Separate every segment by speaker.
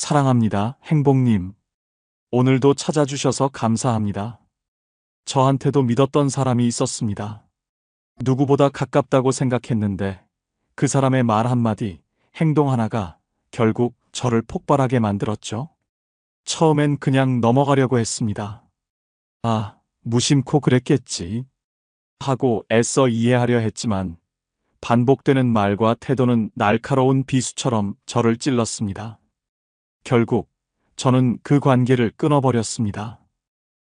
Speaker 1: 사랑합니다, 행복님. 오늘도 찾아주셔서 감사합니다. 저한테도 믿었던 사람이 있었습니다. 누구보다 가깝다고 생각했는데 그 사람의 말 한마디, 행동 하나가 결국 저를 폭발하게 만들었죠. 처음엔 그냥 넘어가려고 했습니다. 아, 무심코 그랬겠지 하고 애써 이해하려 했지만 반복되는 말과 태도는 날카로운 비수처럼 저를 찔렀습니다. 결국 저는 그 관계를 끊어버렸습니다.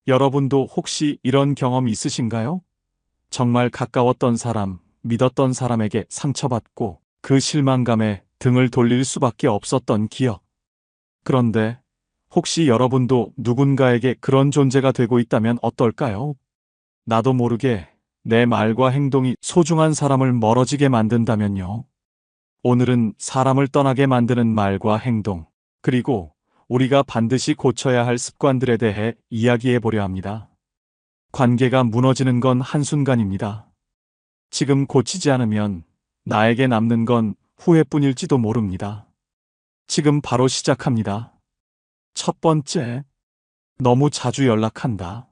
Speaker 1: 여러분도 혹시 이런 경험 있으신가요? 정말 가까웠던 사람, 믿었던 사람에게 상처받고 그 실망감에 등을 돌릴 수밖에 없었던 기억. 그런데 혹시 여러분도 누군가에게 그런 존재가 되고 있다면 어떨까요? 나도 모르게 내 말과 행동이 소중한 사람을 멀어지게 만든다면요. 오늘은 사람을 떠나게 만드는 말과 행동, 그리고 우리가 반드시 고쳐야 할 습관들에 대해 이야기해 보려 합니다. 관계가 무너지는 건 한순간입니다. 지금 고치지 않으면 나에게 남는 건 후회뿐일지도 모릅니다. 지금 바로 시작합니다. 첫 번째, 너무 자주 연락한다.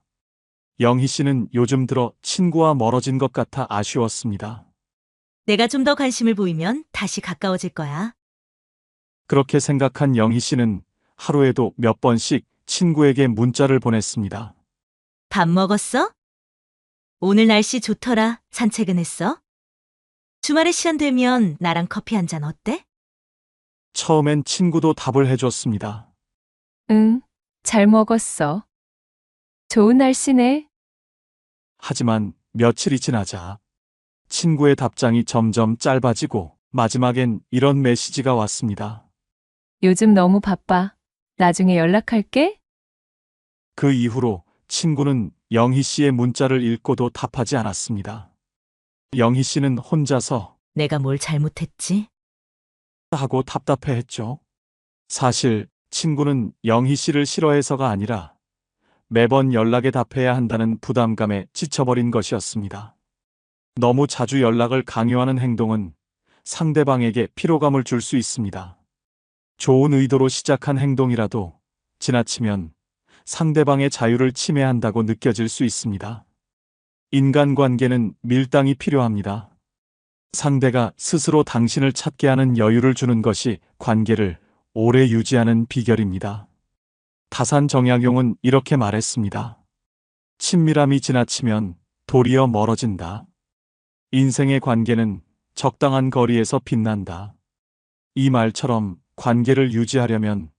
Speaker 1: 영희 씨는 요즘 들어 친구와 멀어진 것 같아 아쉬웠습니다.
Speaker 2: 내가 좀 더 관심을 보이면 다시 가까워질 거야.
Speaker 1: 그렇게 생각한 영희 씨는 하루에도 몇 번씩 친구에게 문자를 보냈습니다.
Speaker 2: 밥 먹었어? 오늘 날씨 좋더라. 산책은 했어? 주말에 시간 되면 나랑 커피 한 잔 어때?
Speaker 1: 처음엔 친구도 답을 해줬습니다.
Speaker 3: 응, 잘 먹었어. 좋은 날씨네.
Speaker 1: 하지만 며칠이 지나자 친구의 답장이 점점 짧아지고 마지막엔 이런 메시지가 왔습니다.
Speaker 3: 요즘 너무 바빠. 나중에 연락할게.
Speaker 1: 그 이후로 친구는 영희 씨의 문자를 읽고도 답하지 않았습니다. 영희 씨는 혼자서
Speaker 2: 내가 뭘 잘못했지?
Speaker 1: 하고 답답해했죠. 사실 친구는 영희 씨를 싫어해서가 아니라 매번 연락에 답해야 한다는 부담감에 지쳐버린 것이었습니다. 너무 자주 연락을 강요하는 행동은 상대방에게 피로감을 줄 수 있습니다. 좋은 의도로 시작한 행동이라도 지나치면 상대방의 자유를 침해한다고 느껴질 수 있습니다. 인간관계는 밀당이 필요합니다. 상대가 스스로 당신을 찾게 하는 여유를 주는 것이 관계를 오래 유지하는 비결입니다. 다산 정약용은 이렇게 말했습니다. 친밀함이 지나치면 도리어 멀어진다. 인생의 관계는 적당한 거리에서 빛난다. 이 말처럼 관계를 유지하려면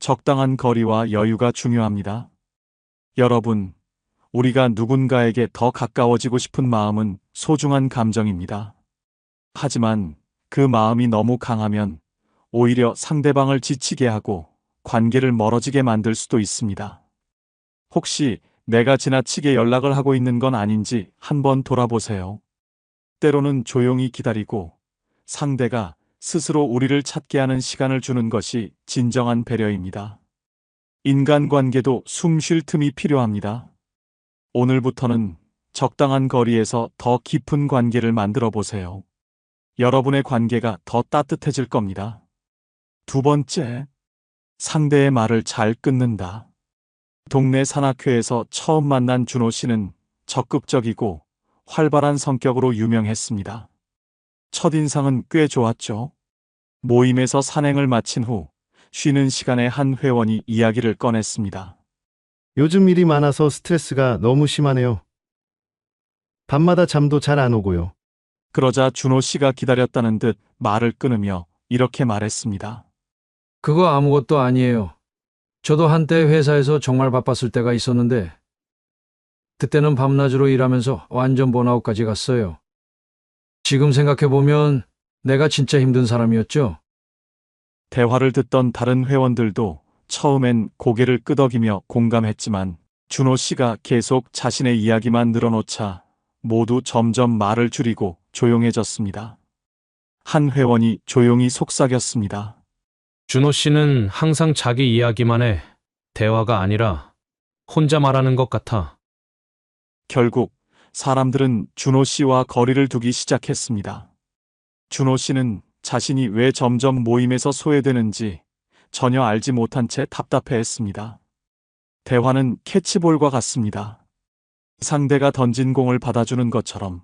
Speaker 1: 적당한 거리와 여유가 중요합니다. 여러분, 우리가 누군가에게 더 가까워지고 싶은 마음은 소중한 감정입니다. 하지만 그 마음이 너무 강하면 오히려 상대방을 지치게 하고 관계를 멀어지게 만들 수도 있습니다. 혹시 내가 지나치게 연락을 하고 있는 건 아닌지 한번 돌아보세요. 때로는 조용히 기다리고 상대가 스스로 우리를 찾게 하는 시간을 주는 것이 진정한 배려입니다. 인간관계도 숨 쉴 틈이 필요합니다. 오늘부터는 적당한 거리에서 더 깊은 관계를 만들어 보세요. 여러분의 관계가 더 따뜻해질 겁니다. 두 번째, 상대의 말을 잘 끊는다. 동네 산악회에서 처음 만난 준호 씨는 적극적이고 활발한 성격으로 유명했습니다. 첫인상은 꽤 좋았죠. 모임에서 산행을 마친 후 쉬는 시간에 한 회원이 이야기를 꺼냈습니다.
Speaker 4: 요즘 일이 많아서 스트레스가 너무 심하네요. 밤마다 잠도 잘 안 오고요.
Speaker 1: 그러자 준호 씨가 기다렸다는 듯 말을 끊으며 이렇게 말했습니다.
Speaker 5: 그거 아무것도 아니에요. 저도 한때 회사에서 정말 바빴을 때가 있었는데 그때는 밤낮으로 일하면서 완전 번아웃까지 갔어요. 지금 생각해보면 내가 진짜 힘든 사람이었죠.
Speaker 1: 대화를 듣던 다른 회원들도 처음엔 고개를 끄덕이며 공감했지만 준호 씨가 계속 자신의 이야기만 늘어놓자 모두 점점 말을 줄이고 조용해졌습니다. 한 회원이 조용히 속삭였습니다.
Speaker 6: 준호 씨는 항상 자기 이야기만 해. 대화가 아니라 혼자 말하는 것 같아.
Speaker 1: 결국 사람들은 준호 씨와 거리를 두기 시작했습니다. 준호 씨는 자신이 왜 점점 모임에서 소외되는지, 전혀 알지 못한 채 답답해했습니다. 대화는 캐치볼과 같습니다. 상대가 던진 공을 받아주는 것처럼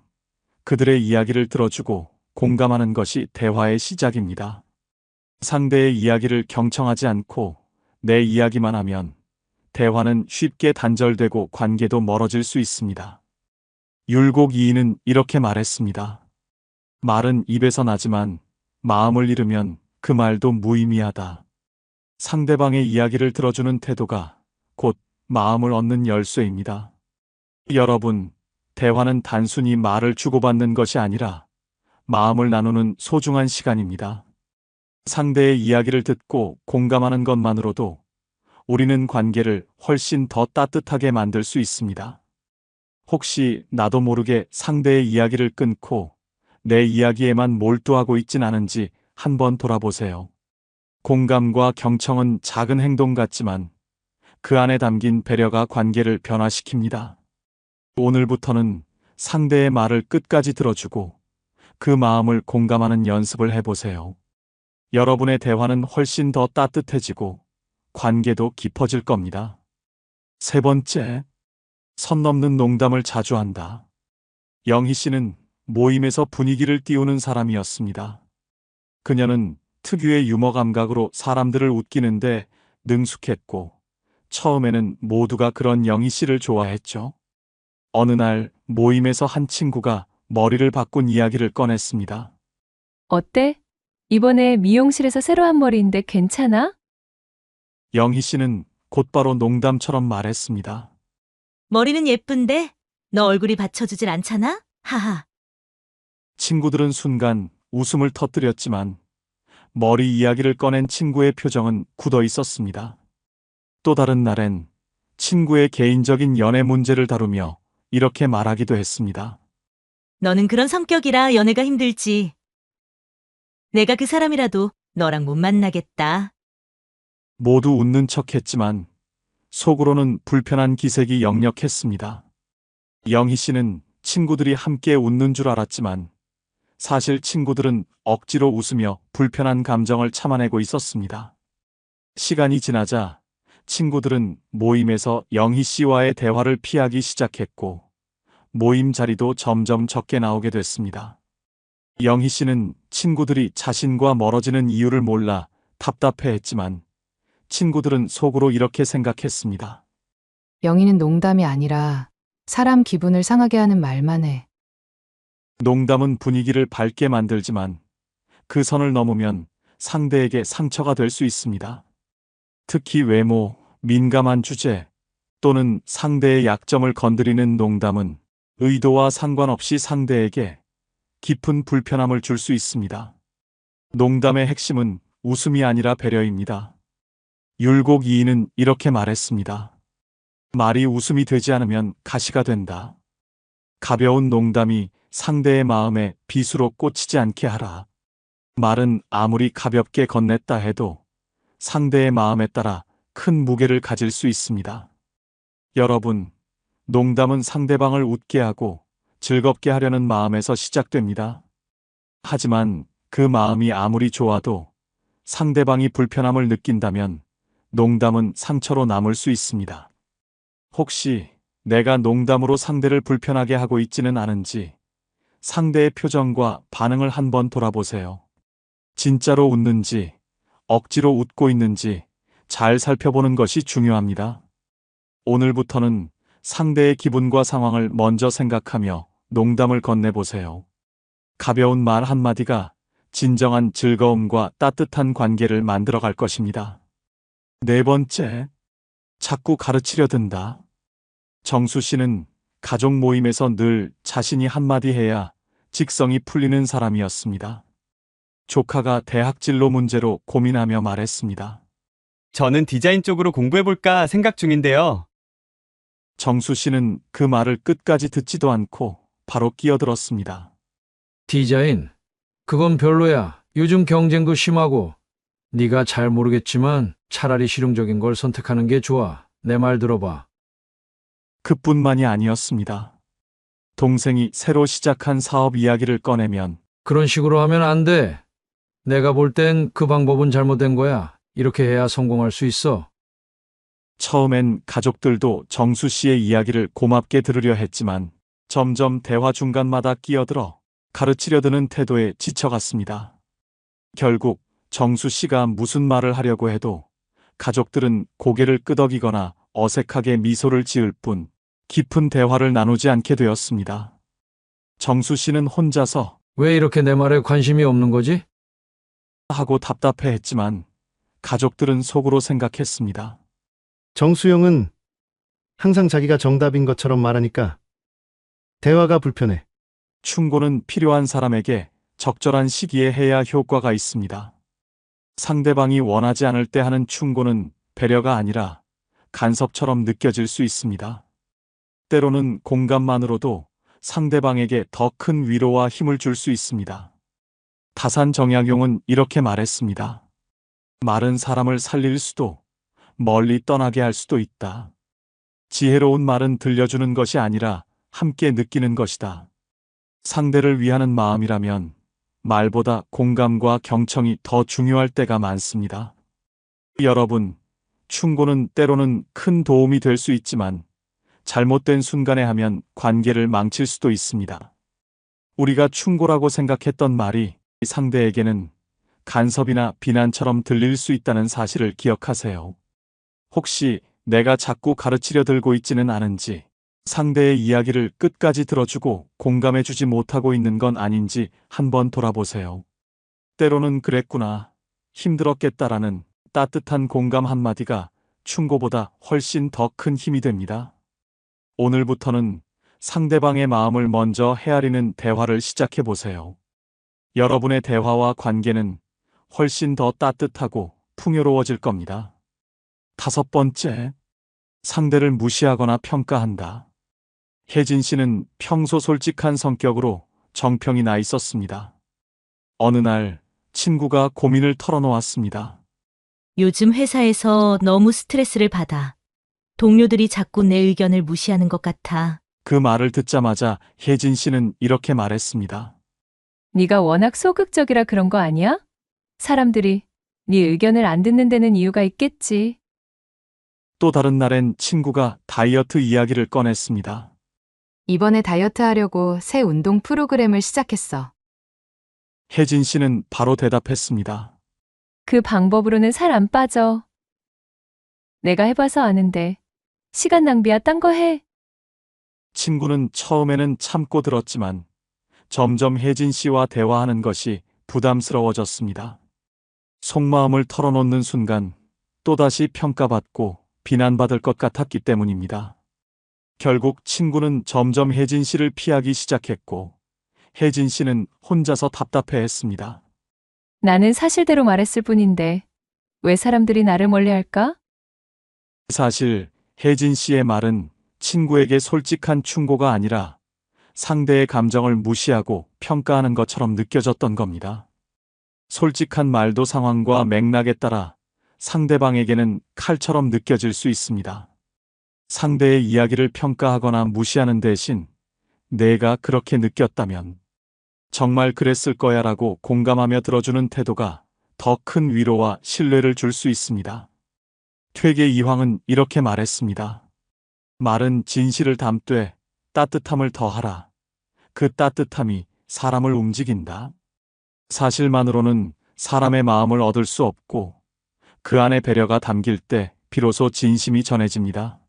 Speaker 1: 그들의 이야기를 들어주고 공감하는 것이 대화의 시작입니다. 상대의 이야기를 경청하지 않고 내 이야기만 하면 대화는 쉽게 단절되고 관계도 멀어질 수 있습니다. 율곡 이인은 이렇게 말했습니다. 말은 입에서 나지만 마음을 잃으면 그 말도 무의미하다. 상대방의 이야기를 들어주는 태도가 곧 마음을 얻는 열쇠입니다. 여러분, 대화는 단순히 말을 주고받는 것이 아니라 마음을 나누는 소중한 시간입니다. 상대의 이야기를 듣고 공감하는 것만으로도 우리는 관계를 훨씬 더 따뜻하게 만들 수 있습니다. 혹시 나도 모르게 상대의 이야기를 끊고 내 이야기에만 몰두하고 있진 않은지 한번 돌아보세요. 공감과 경청은 작은 행동 같지만 그 안에 담긴 배려가 관계를 변화시킵니다. 오늘부터는 상대의 말을 끝까지 들어주고 그 마음을 공감하는 연습을 해보세요. 여러분의 대화는 훨씬 더 따뜻해지고 관계도 깊어질 겁니다. 세 번째, 선 넘는 농담을 자주 한다. 영희 씨는 모임에서 분위기를 띄우는 사람이었습니다. 그녀는 특유의 유머 감각으로 사람들을 웃기는데 능숙했고 처음에는 모두가 그런 영희 씨를 좋아했죠. 어느 날 모임에서 한 친구가 머리를 바꾼 이야기를 꺼냈습니다.
Speaker 3: 어때? 이번에 미용실에서 새로 한 머리인데 괜찮아?
Speaker 1: 영희 씨는 곧바로 농담처럼 말했습니다.
Speaker 2: 머리는 예쁜데 너 얼굴이 받쳐주질 않잖아? 하하.
Speaker 1: 친구들은 순간 웃음을 터뜨렸지만 머리 이야기를 꺼낸 친구의 표정은 굳어 있었습니다. 또 다른 날엔 친구의 개인적인 연애 문제를 다루며 이렇게 말하기도 했습니다.
Speaker 2: 너는 그런 성격이라 연애가 힘들지. 내가 그 사람이라도 너랑 못 만나겠다.
Speaker 1: 모두 웃는 척했지만 속으로는 불편한 기색이 역력했습니다. 영희 씨는 친구들이 함께 웃는 줄 알았지만 사실 친구들은 억지로 웃으며 불편한 감정을 참아내고 있었습니다. 시간이 지나자 친구들은 모임에서 영희 씨와의 대화를 피하기 시작했고 모임 자리도 점점 적게 나오게 됐습니다. 영희 씨는 친구들이 자신과 멀어지는 이유를 몰라 답답해했지만 친구들은 속으로 이렇게 생각했습니다.
Speaker 7: 영희는 농담이 아니라 사람 기분을 상하게 하는 말만 해.
Speaker 1: 농담은 분위기를 밝게 만들지만 그 선을 넘으면 상대에게 상처가 될 수 있습니다. 특히 외모, 민감한 주제 또는 상대의 약점을 건드리는 농담은 의도와 상관없이 상대에게 깊은 불편함을 줄 수 있습니다. 농담의 핵심은 웃음이 아니라 배려입니다. 율곡 이인은 이렇게 말했습니다. 말이 웃음이 되지 않으면 가시가 된다. 가벼운 농담이 상대의 마음에 비수로 꽂히지 않게 하라. 말은 아무리 가볍게 건넸다 해도 상대의 마음에 따라 큰 무게를 가질 수 있습니다. 여러분, 농담은 상대방을 웃게 하고 즐겁게 하려는 마음에서 시작됩니다. 하지만 그 마음이 아무리 좋아도 상대방이 불편함을 느낀다면 농담은 상처로 남을 수 있습니다. 혹시 내가 농담으로 상대를 불편하게 하고 있지는 않은지 상대의 표정과 반응을 한번 돌아보세요. 진짜로 웃는지 억지로 웃고 있는지 잘 살펴보는 것이 중요합니다. 오늘부터는 상대의 기분과 상황을 먼저 생각하며 농담을 건네보세요. 가벼운 말 한마디가 진정한 즐거움과 따뜻한 관계를 만들어갈 것입니다. 네 번째, 자꾸 가르치려 든다. 정수 씨는 가족 모임에서 늘 자신이 한마디 해야 직성이 풀리는 사람이었습니다. 조카가 대학 진로 문제로 고민하며 말했습니다.
Speaker 8: 저는 디자인 쪽으로 공부해볼까 생각 중인데요.
Speaker 1: 정수 씨는 그 말을 끝까지 듣지도 않고 바로 끼어들었습니다.
Speaker 5: 디자인, 그건 별로야. 요즘 경쟁도 심하고. 네가 잘 모르겠지만 차라리 실용적인 걸 선택하는 게 좋아. 내 말 들어봐.
Speaker 1: 그뿐만이 아니었습니다. 동생이 새로 시작한 사업 이야기를 꺼내면
Speaker 5: 그런 식으로 하면 안 돼. 내가 볼 땐 그 방법은 잘못된 거야. 이렇게 해야 성공할 수 있어.
Speaker 1: 처음엔 가족들도 정수 씨의 이야기를 고맙게 들으려 했지만 점점 대화 중간마다 끼어들어 가르치려 드는 태도에 지쳐갔습니다. 결국 정수 씨가 무슨 말을 하려고 해도 가족들은 고개를 끄덕이거나 어색하게 미소를 지을 뿐 깊은 대화를 나누지 않게 되었습니다. 정수 씨는 혼자서
Speaker 5: 왜 이렇게 내 말에 관심이 없는 거지?
Speaker 1: 하고 답답해했지만 가족들은 속으로 생각했습니다.
Speaker 4: 정수영은 항상 자기가 정답인 것처럼 말하니까 대화가 불편해.
Speaker 1: 충고는 필요한 사람에게 적절한 시기에 해야 효과가 있습니다. 상대방이 원하지 않을 때 하는 충고는 배려가 아니라 간섭처럼 느껴질 수 있습니다. 때로는 공감만으로도 상대방에게 더 큰 위로와 힘을 줄 수 있습니다. 다산 정약용은 이렇게 말했습니다. 말은 사람을 살릴 수도 멀리 떠나게 할 수도 있다. 지혜로운 말은 들려주는 것이 아니라 함께 느끼는 것이다. 상대를 위하는 마음이라면 말보다 공감과 경청이 더 중요할 때가 많습니다. 여러분, 충고는 때로는 큰 도움이 될 수 있지만 잘못된 순간에 하면 관계를 망칠 수도 있습니다. 우리가 충고라고 생각했던 말이 상대에게는 간섭이나 비난처럼 들릴 수 있다는 사실을 기억하세요. 혹시 내가 자꾸 가르치려 들고 있지는 않은지, 상대의 이야기를 끝까지 들어주고 공감해주지 못하고 있는 건 아닌지 한번 돌아보세요. 때로는 그랬구나, 힘들었겠다라는 따뜻한 공감 한마디가 충고보다 훨씬 더 큰 힘이 됩니다. 오늘부터는 상대방의 마음을 먼저 헤아리는 대화를 시작해 보세요. 여러분의 대화와 관계는 훨씬 더 따뜻하고 풍요로워질 겁니다. 5번째, 상대를 무시하거나 평가한다. 혜진 씨는 평소 솔직한 성격으로 정평이 나 있었습니다. 어느 날 친구가 고민을 털어놓았습니다.
Speaker 2: 요즘 회사에서 너무 스트레스를 받아. 동료들이 자꾸 내 의견을 무시하는 것 같아.
Speaker 1: 그 말을 듣자마자 혜진 씨는 이렇게 말했습니다.
Speaker 3: 네가 워낙 소극적이라 그런 거 아니야? 사람들이 네 의견을 안 듣는 데는 이유가 있겠지.
Speaker 1: 또 다른 날엔 친구가 다이어트 이야기를 꺼냈습니다.
Speaker 7: 이번에 다이어트 하려고 새 운동 프로그램을 시작했어.
Speaker 1: 혜진 씨는 바로 대답했습니다.
Speaker 3: 그 방법으로는 살 안 빠져. 내가 해봐서 아는데. 시간 낭비야, 딴 거 해.
Speaker 1: 친구는 처음에는 참고 들었지만 점점 혜진 씨와 대화하는 것이 부담스러워졌습니다. 속마음을 털어놓는 순간 또다시 평가받고 비난받을 것 같았기 때문입니다. 결국 친구는 점점 혜진 씨를 피하기 시작했고 혜진 씨는 혼자서 답답해했습니다.
Speaker 3: 나는 사실대로 말했을 뿐인데 왜 사람들이 나를 멀리할까?
Speaker 1: 사실 혜진 씨의 말은 친구에게 솔직한 충고가 아니라 상대의 감정을 무시하고 평가하는 것처럼 느껴졌던 겁니다. 솔직한 말도 상황과 맥락에 따라 상대방에게는 칼처럼 느껴질 수 있습니다. 상대의 이야기를 평가하거나 무시하는 대신 내가 그렇게 느꼈다면 정말 그랬을 거야 라고 공감하며 들어주는 태도가 더 큰 위로와 신뢰를 줄 수 있습니다. 퇴계 이황은 이렇게 말했습니다. 말은 진실을 담되 따뜻함을 더하라. 그 따뜻함이 사람을 움직인다. 사실만으로는 사람의 마음을 얻을 수 없고 그 안에 배려가 담길 때 비로소 진심이 전해집니다.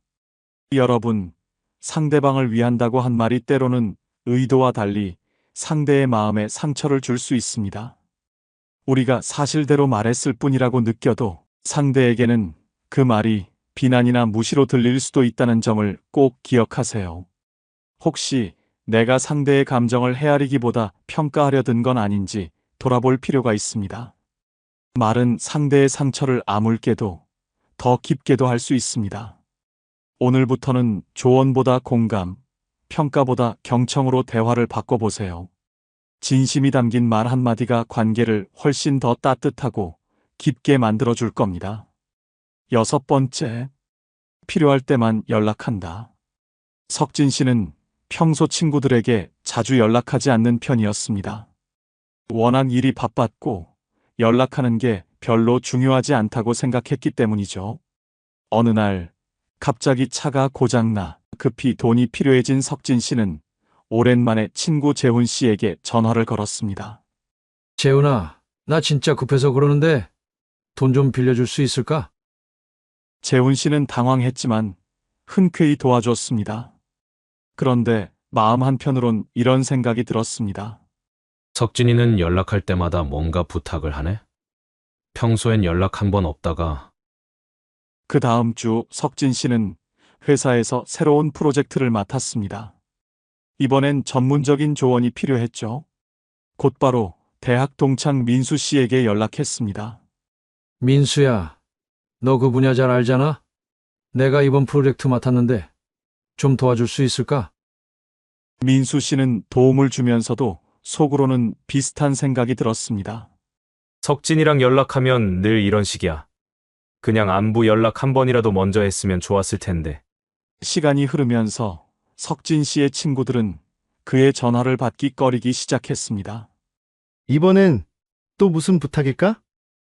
Speaker 1: 여러분, 상대방을 위한다고 한 말이 때로는 의도와 달리 상대의 마음에 상처를 줄 수 있습니다. 우리가 사실대로 말했을 뿐이라고 느껴도 상대에게는 그 말이 비난이나 무시로 들릴 수도 있다는 점을 꼭 기억하세요. 혹시 내가 상대의 감정을 헤아리기보다 평가하려 든 건 아닌지 돌아볼 필요가 있습니다. 말은 상대의 상처를 아물게도 더 깊게도 할 수 있습니다. 오늘부터는 조언보다 공감, 평가보다 경청으로 대화를 바꿔보세요. 진심이 담긴 말 한마디가 관계를 훨씬 더 따뜻하고 깊게 만들어줄 겁니다. 6번째, 필요할 때만 연락한다. 석진 씨는 평소 친구들에게 자주 연락하지 않는 편이었습니다. 워낙 일이 바빴고 연락하는 게 별로 중요하지 않다고 생각했기 때문이죠. 어느 날 갑자기 차가 고장나 급히 돈이 필요해진 석진 씨는 오랜만에 친구 재훈 씨에게 전화를 걸었습니다.
Speaker 5: 재훈아, 나 진짜 급해서 그러는데 돈 좀 빌려줄 수 있을까?
Speaker 1: 재훈 씨는 당황했지만 흔쾌히 도와줬습니다. 그런데 마음 한편으론 이런 생각이 들었습니다.
Speaker 6: 석진이는 연락할 때마다 뭔가 부탁을 하네? 평소엔 연락 한 번 없다가
Speaker 1: 그 다음 주 석진 씨는 회사에서 새로운 프로젝트를 맡았습니다. 이번엔 전문적인 조언이 필요했죠. 곧바로 대학 동창 민수 씨에게 연락했습니다.
Speaker 5: 민수야, 너 그 분야 잘 알잖아? 내가 이번 프로젝트 맡았는데 좀 도와줄 수 있을까?
Speaker 1: 민수 씨는 도움을 주면서도 속으로는 비슷한 생각이 들었습니다.
Speaker 9: 석진이랑 연락하면 늘 이런 식이야. 그냥 안부 연락 한 번이라도 먼저 했으면 좋았을 텐데.
Speaker 1: 시간이 흐르면서 석진 씨의 친구들은 그의 전화를 받기 꺼리기 시작했습니다.
Speaker 4: 이번엔 또 무슨 부탁일까?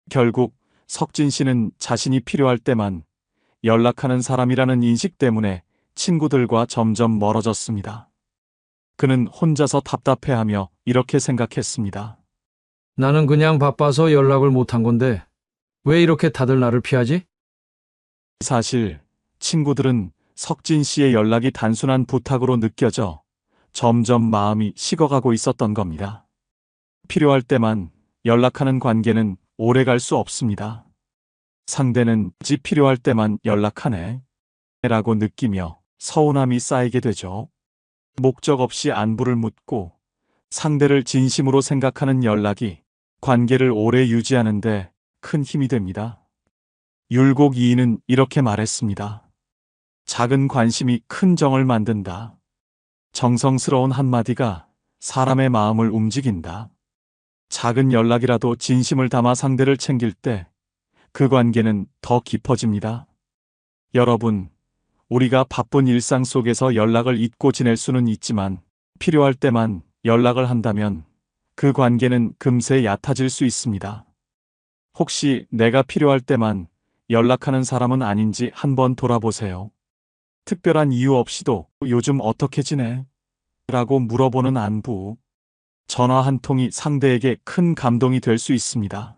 Speaker 1: 결국 석진 씨는 자신이 필요할 때만 연락하는 사람이라는 인식 때문에 친구들과 점점 멀어졌습니다. 그는 혼자서 답답해하며 이렇게 생각했습니다.
Speaker 5: 나는 그냥 바빠서 연락을 못한 건데 왜 이렇게 다들 나를 피하지?
Speaker 1: 사실 친구들은 석진 씨의 연락이 단순한 부탁으로 느껴져 점점 마음이 식어가고 있었던 겁니다. 필요할 때만 연락하는 관계는 오래 갈 수 없습니다. 상대는 지 필요할 때만 연락하네 라고 느끼며 서운함이 쌓이게 되죠. 목적 없이 안부를 묻고 상대를 진심으로 생각하는 연락이 관계를 오래 유지하는데 큰 힘이 됩니다. 율곡 이인은 이렇게 말했습니다. 작은 관심이 큰 정을 만든다. 정성스러운 한마디가 사람의 마음을 움직인다. 작은 연락이라도 진심을 담아 상대를 챙길 때 그 관계는 더 깊어집니다. 여러분, 우리가 바쁜 일상 속에서 연락을 잊고 지낼 수는 있지만 필요할 때만 연락을 한다면 그 관계는 금세 얕아질 수 있습니다. 혹시 내가 필요할 때만 연락하는 사람은 아닌지 한번 돌아보세요. 특별한 이유 없이도 요즘 어떻게 지내? 라고 물어보는 안부. 전화 한 통이 상대에게 큰 감동이 될 수 있습니다.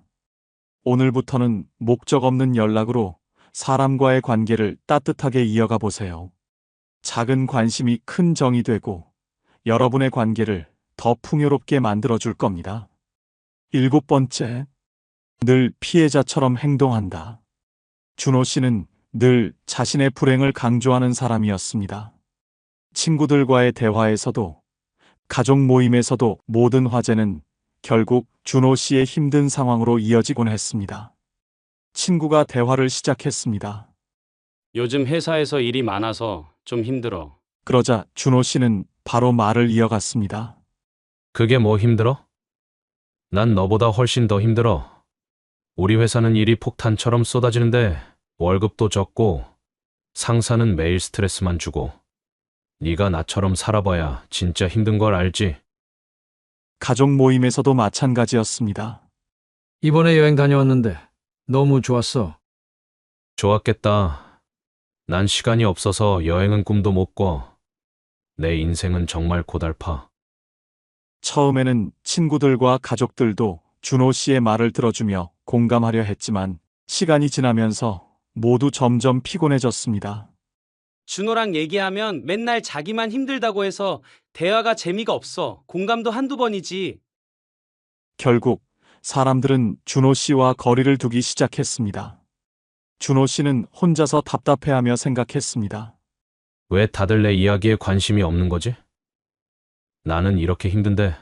Speaker 1: 오늘부터는 목적 없는 연락으로 사람과의 관계를 따뜻하게 이어가 보세요. 작은 관심이 큰 정이 되고 여러분의 관계를 더 풍요롭게 만들어줄 겁니다. 7번째, 늘 피해자처럼 행동한다. 준호 씨는 늘 자신의 불행을 강조하는 사람이었습니다. 친구들과의 대화에서도 가족 모임에서도 모든 화제는 결국 준호 씨의 힘든 상황으로 이어지곤 했습니다. 친구가 대화를 시작했습니다.
Speaker 10: 요즘 회사에서 일이 많아서 좀 힘들어.
Speaker 1: 그러자 준호 씨는 바로 말을 이어갔습니다.
Speaker 6: 그게 뭐 힘들어? 난 너보다 훨씬 더 힘들어. 우리 회사는 일이 폭탄처럼 쏟아지는데 월급도 적고 상사는 매일 스트레스만 주고 네가 나처럼 살아봐야 진짜 힘든 걸 알지?
Speaker 1: 가족 모임에서도 마찬가지였습니다.
Speaker 5: 이번에 여행 다녀왔는데 너무 좋았어.
Speaker 6: 좋았겠다. 난 시간이 없어서 여행은 꿈도 못 꿔. 내 인생은 정말 고달파.
Speaker 1: 처음에는 친구들과 가족들도 준호 씨의 말을 들어주며 공감하려 했지만 시간이 지나면서 모두 점점 피곤해졌습니다.
Speaker 10: 준호랑 얘기하면 맨날 자기만 힘들다고 해서 대화가 재미가 없어. 공감도 한두 번이지.
Speaker 1: 결국 사람들은 준호 씨와 거리를 두기 시작했습니다. 준호 씨는 혼자서 답답해하며 생각했습니다.
Speaker 6: 왜 다들 내 이야기에 관심이 없는 거지? 나는 이렇게 힘든데.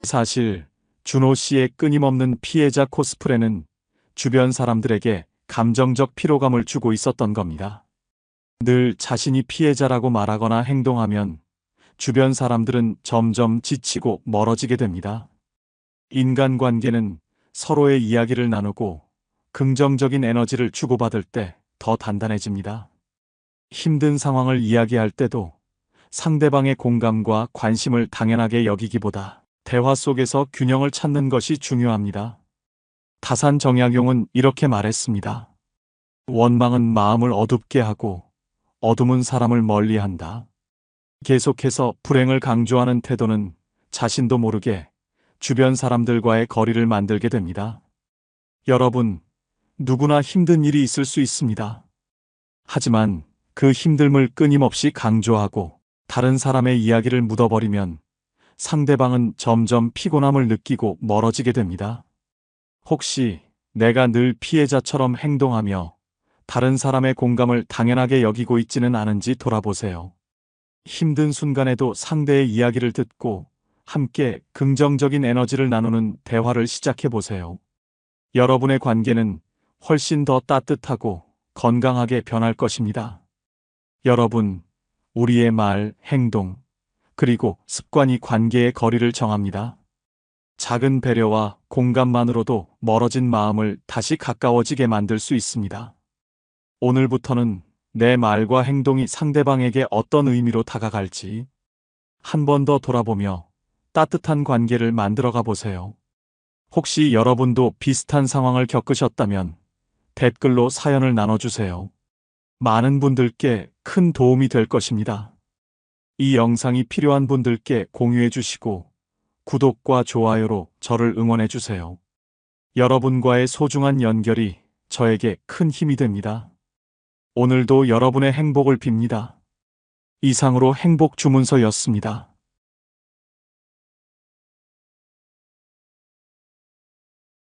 Speaker 1: 사실 준호 씨의 끊임없는 피해자 코스프레는 주변 사람들에게 감정적 피로감을 주고 있었던 겁니다. 늘 자신이 피해자라고 말하거나 행동하면 주변 사람들은 점점 지치고 멀어지게 됩니다. 인간관계는 서로의 이야기를 나누고 긍정적인 에너지를 주고받을 때 더 단단해집니다. 힘든 상황을 이야기할 때도 상대방의 공감과 관심을 당연하게 여기기보다 대화 속에서 균형을 찾는 것이 중요합니다. 다산 정약용은 이렇게 말했습니다. 원망은 마음을 어둡게 하고 어둠은 사람을 멀리한다. 계속해서 불행을 강조하는 태도는 자신도 모르게 주변 사람들과의 거리를 만들게 됩니다. 여러분, 누구나 힘든 일이 있을 수 있습니다. 하지만 그 힘듦을 끊임없이 강조하고 다른 사람의 이야기를 묻어버리면 상대방은 점점 피곤함을 느끼고 멀어지게 됩니다. 혹시 내가 늘 피해자처럼 행동하며 다른 사람의 공감을 당연하게 여기고 있지는 않은지 돌아보세요. 힘든 순간에도 상대의 이야기를 듣고 함께 긍정적인 에너지를 나누는 대화를 시작해 보세요. 여러분의 관계는 훨씬 더 따뜻하고 건강하게 변할 것입니다. 여러분, 우리의 말, 행동, 그리고 습관이 관계의 거리를 정합니다. 작은 배려와 공감만으로도 멀어진 마음을 다시 가까워지게 만들 수 있습니다. 오늘부터는 내 말과 행동이 상대방에게 어떤 의미로 다가갈지 한 번 더 돌아보며 따뜻한 관계를 만들어가 보세요. 혹시 여러분도 비슷한 상황을 겪으셨다면 댓글로 사연을 나눠주세요. 많은 분들께 큰 도움이 될 것입니다. 이 영상이 필요한 분들께 공유해 주시고 구독과 좋아요로 저를 응원해 주세요. 여러분과의 소중한 연결이 저에게 큰 힘이 됩니다. 오늘도 여러분의 행복을 빕니다. 이상으로 행복 주문서였습니다.